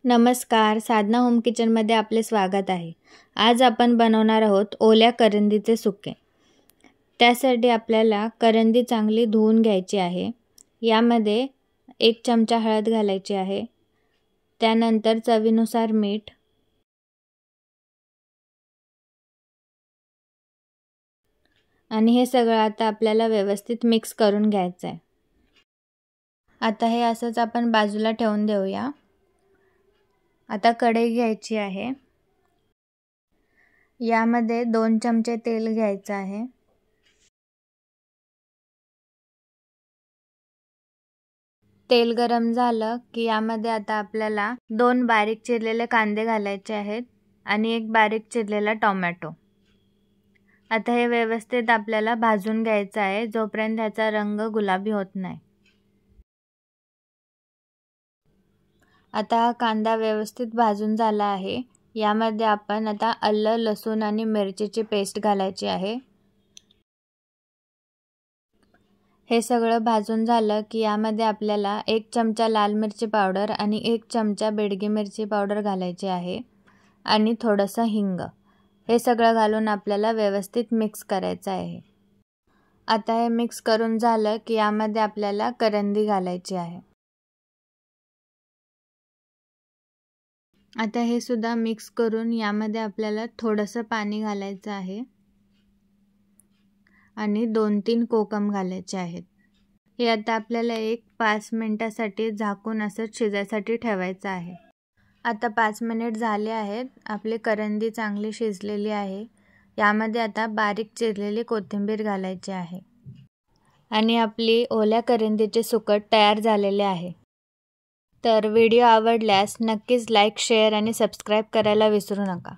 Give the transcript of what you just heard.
नमस्कार, साधना होम किचनमध्ये आपले स्वागत आहे. आज आपण बनवणार आहोत ओल्या करंदीचे सुके. त्यासाठी आपल्याला करंदी चांगली धुवून घ्यायची आहे. यामध्ये 1 चमचा हळद घालायची आहे. त्यानंतर चवीनुसार मीठ आणि हे सगळं आता आपल्याला व्यवस्थित मिक्स करून घ्यायचं आहे. आता हे असंच आपण बाजूला ठेवून देऊया. आता कढई घ्यायची आहे. यामध्ये 2 चमचे तेल घ्यायचं आहे. तेल गरम झालं की यामध्ये आता आपल्याला 2 बारीक चिरलेले कांदे घालायचे आहेत आणि 1 बारीक चिरलेला टोमॅटो. आता हे व्यवस्थित आपल्याला भाजून घ्यायचं आहे जोपर्यंत ह्याचा रंग गुलाबी होत नाही. आता हा कांदा व्यवस्थित भाजून झाला आहे. यामध्ये आपण आता आलं, लसूण आणि मिरचीची पेस्ट घालायची आहे. हे सगळं भाजून झालं की यामध्ये आपल्याला 1 चमचा लाल मिरची पावडर आणि 1 चमचा बेडगी मिरची पावडर घालायची आहे आणि थोडंसं हिंग. हे सगळं घालून आपल्याला व्यवस्थित मिक्स करायचं आहे. आता हे मिक्स करून झालं की यामध्ये आपल्याला करंदी घालायची आहे. आता हे सुद्धा मिक्स करून यामध्ये आपल्याला थोडंसं पाणी घालायचं आहे आणि 2-3 कोकम घालायचे आहेत. हे आता आपल्याला 5 मिनिटासाठी झाकून असं शिजायसाठी ठेवायचं आहे. आता 5 मिनिट झाले आहेत. आपली करंदी चांगली शिजलेली आहे. यामध्ये आता बारीक चिरलेली कोथिंबीर घालायची आहे आणि आपली ओल्या करंदीचे सुकट तयार झालेले आहे. तर व्हिडिओ आवडल्यास नक्कीच लाईक, शेअर आणि सबस्क्राईब करायला विसरू नका.